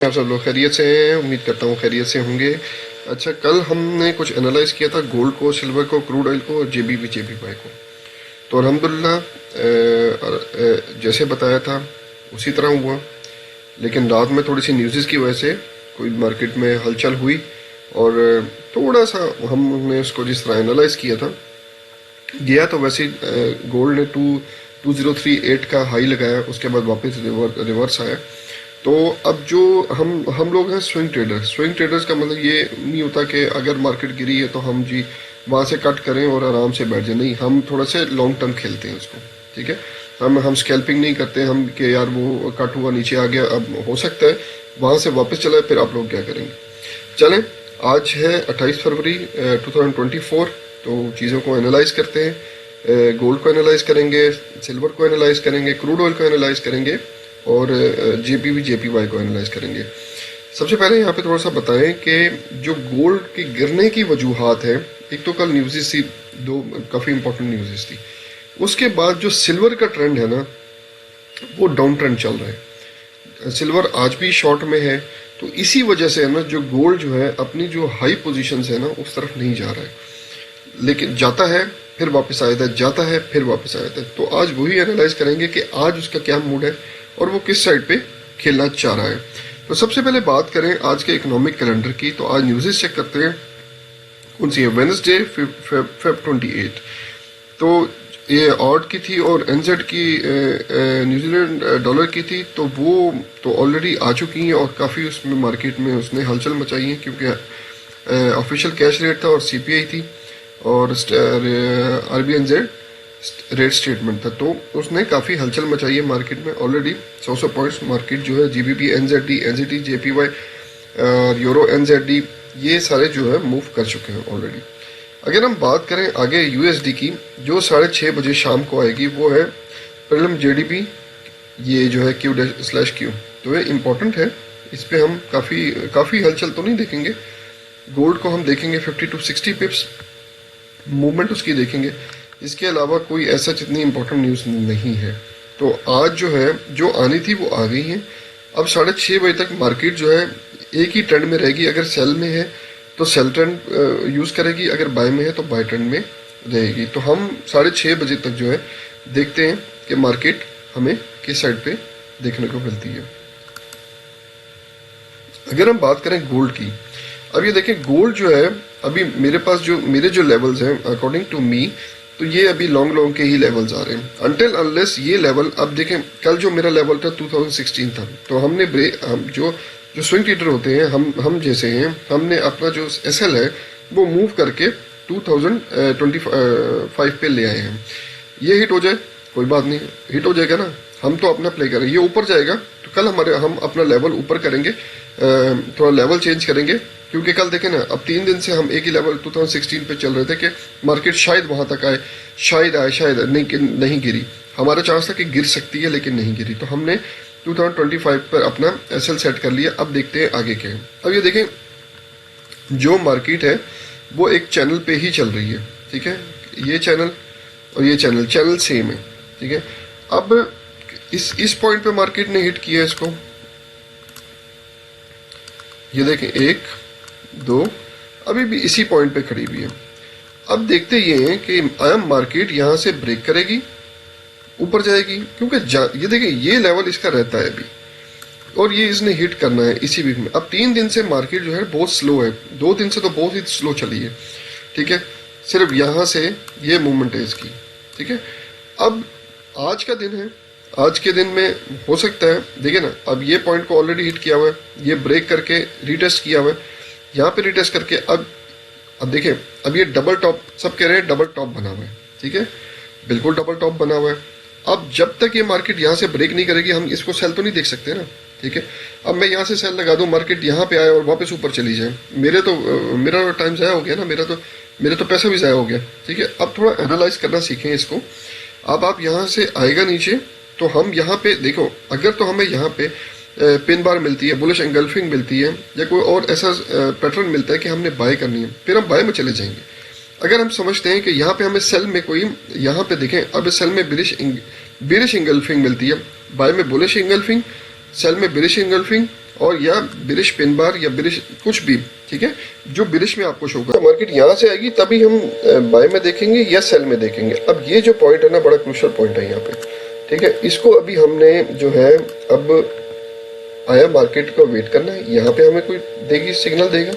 आप सब लोग खैरियत से हैं, उम्मीद करता हूँ खैरियत से होंगे। अच्छा, कल हमने कुछ एनालाइज किया था गोल्ड को, सिल्वर को, क्रूड ऑयल को और जेबीवाई को। तो अल्हम्दुलिल्लाह जैसे बताया था उसी तरह हुआ। लेकिन रात में थोड़ी सी न्यूज़ की वजह से कोई मार्केट में हलचल हुई और थोड़ा सा हमने उसको जिस तरह एनालाइज किया था गया तो वैसे गोल्ड ने 2038 का हाई लगाया, उसके बाद वापस रिवर्स आया। तो अब जो हम लोग हैं स्विंग ट्रेडर्स का मतलब ये नहीं होता कि अगर मार्केट गिरी है तो हम जी वहाँ से कट करें और आराम से बैठ जाए। नहीं, हम थोड़ा से लॉन्ग टर्म खेलते हैं उसको। ठीक है, हम स्कैल्पिंग नहीं करते हम कि यार वो कट हुआ नीचे आ गया, अब हो सकता है वहाँ से वापस चला है, फिर आप लोग क्या करेंगे। चलें, आज है 28 फरवरी 2024। तो चीज़ों को एनालाइज करते हैं। गोल्ड को एनालाइज करेंगे, सिल्वर को एनालाइज करेंगे, क्रूड ऑयल को एनालाइज करेंगे और जेपीवाई को एनालाइज करेंगे। सबसे पहले यहाँ पे थोड़ा सा बताएं कि जो गोल्ड के गिरने की वजूहात है, एक तो कल न्यूज़ थी, दो काफ़ी इंपॉर्टेंट न्यूज़ थी। उसके बाद जो सिल्वर का ट्रेंड है ना, वो डाउन ट्रेंड चल रहा है। सिल्वर आज भी शॉर्ट में है, तो इसी वजह से है ना जो गोल्ड जो है अपनी जो हाई पोजीशंस है ना उस तरफ नहीं जा रहा है, लेकिन जाता है फिर वापस आ जाता है, जाता है फिर वापस आ जाता है। तो आज वही एनालाइज करेंगे कि आज उसका क्या मूड है और वो किस साइड पे खेलना चाह रहा है। तो सबसे पहले बात करें आज के इकोनॉमिक कैलेंडर की। तो आज न्यूज़ चेक करते हैं कौन सी है। Wednesday Feb 28। तो ये ऑड की थी और एनजेड की न्यूजीलैंड डॉलर की थी, तो वो तो ऑलरेडी आ चुकी हैं और काफ़ी उसमें मार्केट में उसने हलचल मचाई है, क्योंकि ऑफिशियल कैश रेट था और सीपीआई थी और आरबीएनजेड रेट स्टेटमेंट था। तो उसने काफ़ी हलचल मचाई है मार्केट में। ऑलरेडी 100 पॉइंट्स मार्केट जो है जीबीपी, एनजेडी, एनजीटी, जेपीवाई और यूरो एनजेडी ये सारे जो है मूव कर चुके हैं ऑलरेडी। अगर हम बात करें आगे यूएसडी की, जो 6:30 बजे शाम को आएगी, वो है प्रीलिम जेडीपी, ये जो है Q/Q। तो ये इम्पोर्टेंट है, इस पर हम काफ़ी हलचल तो नहीं देखेंगे। गोल्ड को हम देखेंगे 50 to 60 पिप्स मूवमेंट उसकी देखेंगे। इसके अलावा कोई ऐसा जितनी इंपॉर्टेंट न्यूज़ नहीं है। तो आज जो है जो आनी थी वो आ गई है। अब 6:30 बजे तक मार्केट जो है एक ही ट्रेंड में रहेगी। अगर सेल में है तो सेल ट्रेंड यूज़ करेगी, अगर बाय में है तो बाय ट्रेंड में रहेगी। तो हम 6:30 बजे तक जो है देखते हैं कि मार्केट हमें किस साइड पे देखने को मिलती है। अगर हम बात करें गोल्ड की, अब ये देखें गोल्ड जो है अभी मेरे पास जो मेरे जो लेवल्स हैं अकॉर्डिंग टू मी, तो ये अभी लॉन्ग के ही लेवल्स आ रहे हैं। अनटिल अनलेस ये लेवल, अब देखें कल जो मेरा लेवल था 2016 था, तो हमने हम जो स्विंग ट्रेडर होते हैं, हम जैसे हैं, हमने अपना जो एसएल है वो मूव करके 2025 पे ले आए हैं। ये हिट हो जाए कोई बात नहीं, हिट हो जाएगा ना, हम तो अपना प्ले करें। ये ऊपर जाएगा तो कल हम अपना लेवल ऊपर करेंगे, थोड़ा लेवल चेंज करेंगे, क्योंकि कल देखें ना, अब 3 दिन से हम एक ही लेवल 2016 पे चल रहे थे कि मार्केट शायद वहां तक आए, शायद नहीं गिरी। हमारा चांस था कि गिर सकती है लेकिन नहीं गिरी। तो हमने 2025 पर अपना एसएल सेट कर लिया। अब देखते हैं आगे क्या है। अब ये देखें जो मार्केट है वो एक चैनल पे ही चल रही है। ठीक है, ये चैनल और ये चैनल सेम है। ठीक है, अब इस पॉइंट पे मार्केट ने हिट किया इसको, ये देखें 1 2, अभी भी इसी पॉइंट पे खड़ी हुई है। अब देखते ये हैं कि मार्केट यहां से ब्रेक करेगी, ऊपर जाएगी, क्योंकि ये देखें ये लेवल इसका रहता है अभी, और ये इसने हिट करना है इसी वीक में। अब 3 दिन से मार्केट जो है बहुत स्लो है, 2 दिन से तो बहुत ही स्लो चली है। ठीक है, सिर्फ यहां से ये मूवमेंट है इसकी। ठीक है, अब आज का दिन है, आज के दिन में हो सकता है, देखिए ना, अब ये पॉइंट को ऑलरेडी हिट किया हुआ है, ये ब्रेक करके रीटेस्ट किया हुआ है, यहाँ पे रीटेस्ट करके अब देखिए, अब ये डबल टॉप, सब कह रहे हैं डबल टॉप बना हुआ है। ठीक है, बिल्कुल डबल टॉप बना हुआ है। अब जब तक ये मार्केट यहाँ से ब्रेक नहीं करेगी, हम इसको सेल तो नहीं देख सकते ना। ठीक है, अब मैं यहाँ से सेल लगा दूँ, मार्केट यहाँ पे आए और वापस ऊपर चली जाए, मेरा टाइम ज़ाया हो गया ना, मेरा तो पैसा भी ज़ाया हो गया। ठीक है, अब थोड़ा एनालाइज करना सीखें इसको। अब आप यहाँ से आएगा नीचे, तो हम यहाँ पे देखो, अगर तो हमें यहाँ पे पिन बार मिलती है, बुलिश एंगल्फिंग मिलती है, या कोई और ऐसा पैटर्न मिलता है कि हमने बाय करनी है, फिर हम बाय में चले जाएंगे। अगर हम समझते हैं कि यहाँ पे हमें सेल में कोई, यहाँ पे देखें अब सेल में बिरिश इंगल्फिंग मिलती है, बाय में बुलिश इंगल्फिंग, सेल में बिरिश इंगल्फिंग और या बिरिश पिन बार या बिरिश कुछ भी, ठीक है, जो बिरिश में आपको शो कर मार्केट यहाँ से आएगी तभी हम बाय में देखेंगे या सेल में देखेंगे। अब ये जो पॉइंट है ना, बड़ा क्रूशियल पॉइंट है यहाँ पे, ठीक है। इसको अभी हमने जो है अब आया मार्केट को वेट करना है, यहाँ पे हमें कोई देगी सिग्नल देगा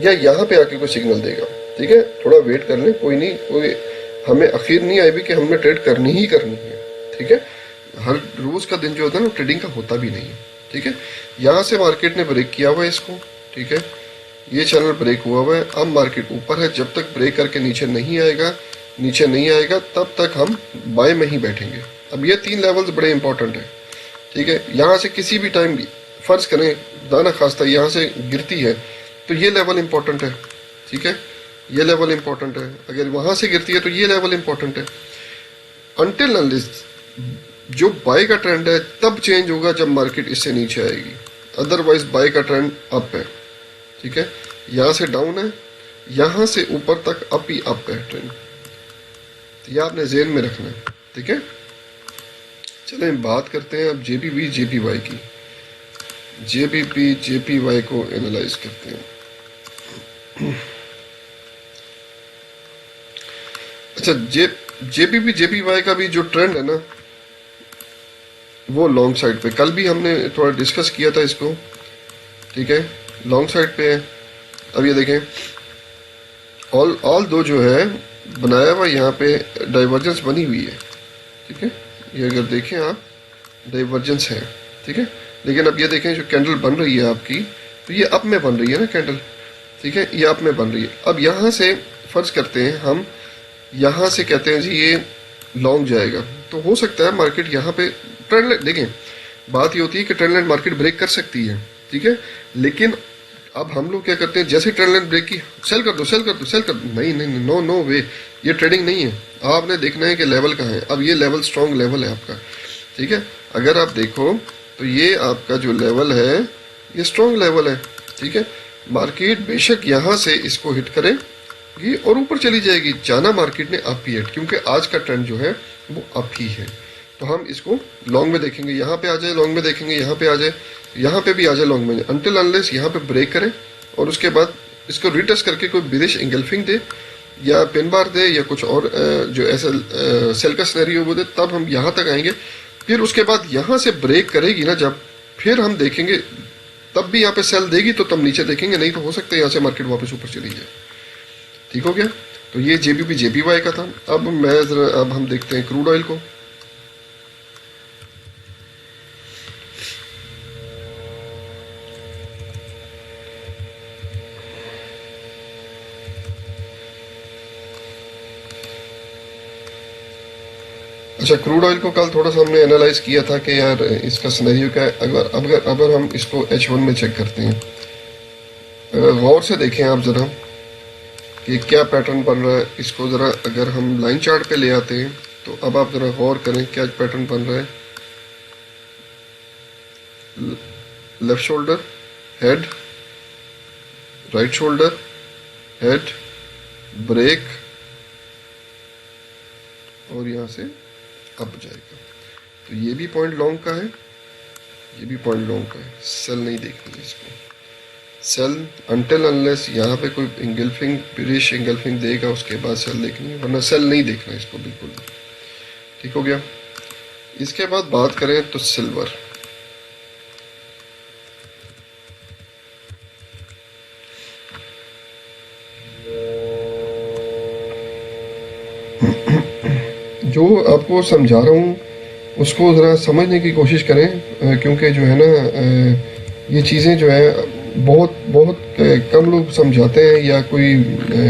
या यहाँ पे आके कोई सिग्नल देगा, ठीक है। थोड़ा वेट कर लें, कोई नहीं, कोई हमें आखिर नहीं आई भी कि हमने ट्रेड करनी ही करनी है, ठीक है। हर रोज का दिन जो होता है ना ट्रेडिंग का होता भी नहीं है, ठीक है। यहाँ से मार्केट ने ब्रेक किया हुआ है इसको, ठीक है, ये चैनल ब्रेक हुआ हुआ है। अब मार्केट ऊपर है, जब तक ब्रेक करके नीचे नहीं आएगा तब तक हम बाय में ही बैठेंगे। अब ये 3 लेवल्स बड़े इंपॉर्टेंट है, ठीक है। यहाँ से किसी भी टाइम फर्ज करें दाना खास्ता यहाँ से गिरती है तो ये लेवल इंपॉर्टेंट है, ठीक है, ये लेवल इंपॉर्टेंट है। अगर वहां से गिरती है तो ये लेवल इंपॉर्टेंट है। अनटिल अनलेस जो बाय का ट्रेंड है तब चेंज होगा जब मार्केट इससे नीचे आएगी, अदरवाइज बाय का ट्रेंड अप है, ठीक है। यहाँ से डाउन है, यहाँ से ऊपर तक अप ही अप है ट्रेंड, ये आपने जेहन में रखना है, ठीक है। चलें बात करते हैं अब जेपीवी जेपीवाई की। जेपीपी जेपीवाई को एनालाइज करते हैं। अच्छा, जेपीपी जेपीवाई का भी जो ट्रेंड है ना वो लॉन्ग साइड पे, कल भी हमने थोड़ा डिस्कस किया था इसको, ठीक है, लॉन्ग साइड पे है। अब ये देखें ऑल दो जो है बनाया हुआ यहाँ पे डाइवर्जेंस बनी हुई है, ठीक है, ये अगर देखें आप डाइवर्जेंस है, ठीक है। लेकिन अब ये देखें जो कैंडल बन रही है आपकी, तो ये अप में बन रही है ना कैंडल, ठीक है, ये अप में बन रही है। अब यहाँ से फर्ज करते हैं हम, यहाँ से कहते हैं जी ये लॉन्ग जाएगा, तो हो सकता है मार्केट यहाँ पे ट्रेंड लाइन, देखें बात ये होती है कि ट्रेंड लाइन मार्केट ब्रेक कर सकती है, ठीक है। लेकिन अब हम लोग क्या करते हैं, जैसे ट्रेंड लाइन ब्रेक की सेल कर दो, सेल कर दो, सेल कर दो, नहीं नहीं नो नो वे, ये ट्रेडिंग नहीं है। आपने देखना है कि लेवल कहाँ है। अब ये लेवल स्ट्रॉन्ग लेवल है आपका, ठीक है। अगर आप देखो तो ये आपका जो लेवल है ये स्ट्रॉन्ग लेवल है, ठीक है। मार्केट बेशक यहाँ से इसको हिट करेगी और ऊपर चली जाएगी, जाना मार्केट ने अप ही है, क्योंकि आज का ट्रेंड जो है वो अप ही है। तो हम इसको लॉन्ग में देखेंगे, यहाँ पे आ जाए लॉन्ग में देखेंगे, यहाँ पे आ जाए, यहाँ पे भी आ जाए लॉन्ग में, अनटिल अनलेस यहाँ पे ब्रेक करें और उसके बाद इसको रिटेस्ट करके कोई बिरिश इंगल्फिंग दे या पिन बार दे या कुछ और जो ऐसा सेल का सिनेरियो वो दे, तब हम यहाँ तक आएंगे। फिर उसके बाद यहाँ से ब्रेक करेगी ना जब, फिर हम देखेंगे, तब भी यहाँ पे सेल देगी तो तब नीचे देखेंगे, नहीं तो हो सकता है यहाँ से मार्केट वापस ऊपर चली जाए, ठीक हो गया। तो ये जेपीपी जेपीवाई का था। अब अब हम देखते हैं क्रूड ऑयल को। अच्छा, क्रूड ऑयल को कल थोड़ा सा हमने एनालाइज किया था कि यार इसका सिनेरियो क्या है। अगर हम इसको H1 में चेक करते हैं, अगर गौर से देखें आप ज़रा कि क्या पैटर्न बन रहा है, इसको ज़रा अगर हम लाइन चार्ट पे ले आते हैं तो अब आप ज़रा गौर करें क्या पैटर्न बन रहा है। Left shoulder head, right shoulder head, break और यहाँ से अप जाएगा। तो ये भी पॉइंट लॉन्ग का है, ये भी पॉइंट लॉन्ग का है। सेल नहीं देखनी है इसको, सेल अनटिल अनलेस यहाँ पे कोई इंगल्फिंग बिरिश इंगल्फिंग देगा उसके बाद सेल देखनी है, वरना सेल नहीं देखना इसको बिल्कुल भी, ठीक हो गया। इसके बाद बात करें तो सिल्वर, जो आपको समझा रहा हूँ उसको ज़रा समझने की कोशिश करें, क्योंकि जो है ना ये चीज़ें जो है बहुत बहुत कम लोग समझाते हैं या कोई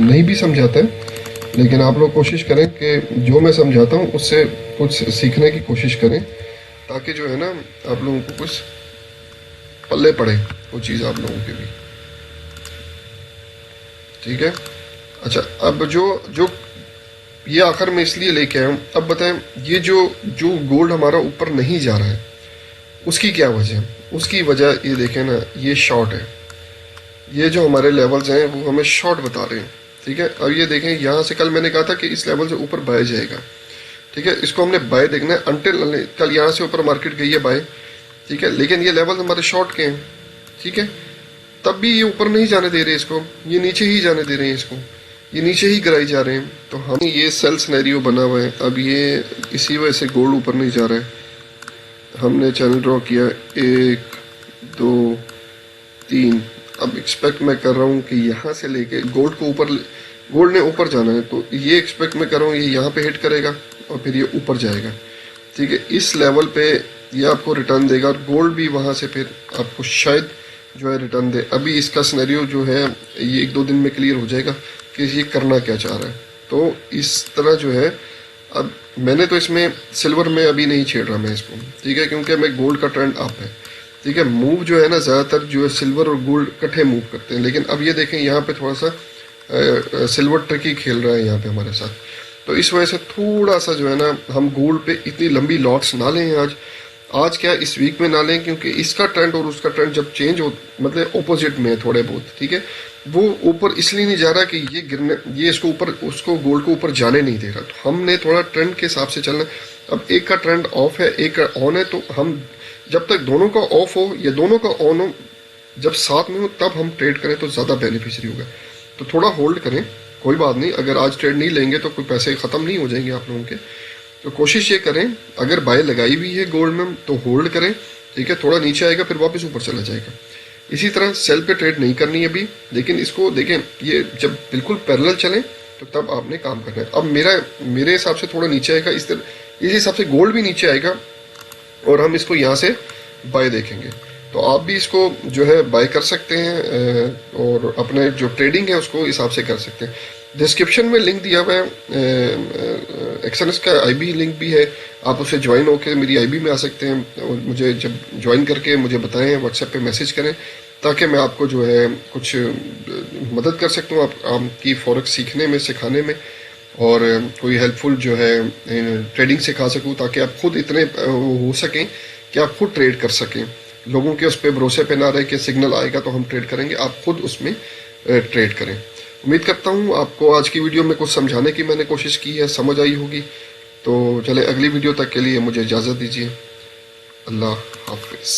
नहीं भी समझाता है। लेकिन आप लोग कोशिश करें कि जो मैं समझाता हूँ उससे कुछ सीखने की कोशिश करें, ताकि जो है ना आप लोगों को कुछ पल्ले पड़े वो चीज़ आप लोगों के भी, ठीक है। अच्छा, अब जो ये आखिर में इसलिए लेके आया हूँ। अब बताएं ये जो गोल्ड हमारा ऊपर नहीं जा रहा है उसकी क्या वजह है? उसकी वजह ये देखें ना, ये शॉर्ट है, ये जो हमारे लेवल्स हैं वो हमें शॉर्ट बता रहे हैं, ठीक है। अब ये देखें यहाँ से कल मैंने कहा था कि इस लेवल से ऊपर बाय जाएगा, ठीक है, इसको हमने बाय देखना है। अनटिल कल यहाँ से ऊपर मार्केट गई है बाय, ठीक है, लेकिन ये लेवल हमारे शॉर्ट के हैं, ठीक है, तब भी ये ऊपर नहीं जाने दे रहे इसको, ये नीचे ही जाने दे रहे हैं इसको, ये नीचे ही गिराई जा रहे हैं। तो हम ये सेल सिनेरियो बना हुआ है। अब ये इसी वजह से गोल्ड ऊपर नहीं जा रहा है। हमने चैनल ड्रॉ किया 1 2 3। अब एक्सपेक्ट मैं कर रहा हूँ कि यहाँ से लेके गोल्ड को ऊपर, गोल्ड ने ऊपर जाना है, तो ये एक्सपेक्ट मैं कर रहा हूँ ये यहाँ पे हिट करेगा और फिर ये ऊपर जाएगा। ठीक है, इस लेवल पे ये आपको रिटर्न देगा और गोल्ड भी वहाँ से फिर आपको शायद जो है रिटर्न दे। अभी इसका सिनेरियो जो है ये 1-2 दिन में क्लियर हो जाएगा कि ये करना क्या चाह रहा है। तो इस तरह जो है, अब मैंने तो इसमें सिल्वर में अभी नहीं छेड़ रहा मैं इसको, ठीक है, क्योंकि मैं गोल्ड का ट्रेंड अप है। ठीक है, मूव जो है ना ज़्यादातर जो है सिल्वर और गोल्ड इकट्ठे मूव करते हैं, लेकिन अब ये देखें यहाँ पे थोड़ा सा सिल्वर ट्रिकी खेल रहा है यहाँ पे हमारे साथ। तो इस वजह से थोड़ा सा जो है ना हम गोल्ड पे इतनी लंबी लॉट्स ना लें आज क्या इस वीक में ना लें, क्योंकि इसका ट्रेंड और उसका ट्रेंड जब चेंज हो, मतलब ऑपोजिट में है थोड़े बहुत। ठीक है, वो ऊपर इसलिए नहीं जा रहा कि ये गिरने, ये इसको ऊपर, उसको गोल्ड को ऊपर जाने नहीं दे रहा। तो हमने थोड़ा ट्रेंड के हिसाब से चलना। अब एक का ट्रेंड ऑफ है, एक का ऑन है, तो हम जब तक दोनों का ऑफ हो या दोनों का ऑन हो, जब साथ में हो तब हम ट्रेड करें तो ज़्यादा बेनिफिशियरी होगा। तो थोड़ा होल्ड करें, कोई बात नहीं, अगर आज ट्रेड नहीं लेंगे तो कोई पैसे ख़त्म नहीं हो जाएंगे आप लोगों के। तो कोशिश ये करें, अगर बाय लगाई हुई है गोल्ड में तो होल्ड करें। ठीक है, थोड़ा नीचे आएगा फिर वापस ऊपर चला जाएगा। इसी तरह सेल पे ट्रेड नहीं करनी है अभी, लेकिन इसको देखें, ये जब बिल्कुल पैरेलल चलें तो तब आपने काम करना है। अब मेरे हिसाब से थोड़ा नीचे आएगा, इस हिसाब से गोल्ड भी नीचे आएगा और हम इसको यहाँ से बाय देखेंगे। तो आप भी इसको जो है बाय कर सकते हैं और अपने जो ट्रेडिंग है उसको हिसाब से कर सकते हैं। डिस्क्रिप्शन में लिंक दिया हुआ है, एक्सएनएस का आईबी लिंक भी है, आप उसे ज्वाइन होकर मेरी आईबी में आ सकते हैं और मुझे जब ज्वाइन करके मुझे बताएं, व्हाट्सएप पे मैसेज करें, ताकि मैं आपको जो है कुछ मदद कर सकता हूँ आपकी फॉरेक्स सीखने में, सिखाने में, और कोई हेल्पफुल जो है ट्रेडिंग सिखा सकूँ, ताकि आप खुद इतने हो सकें कि आप खुद ट्रेड कर सकें। लोगों के उस पर भरोसे पे ना रहे कि सिग्नल आएगा तो हम ट्रेड करेंगे, आप खुद उसमें ट्रेड करें। उम्मीद करता हूँ आपको आज की वीडियो में कुछ समझाने की मैंने कोशिश की है, समझ आई होगी। तो चले अगली वीडियो तक के लिए मुझे इजाज़त दीजिए। अल्लाह हाफिज़।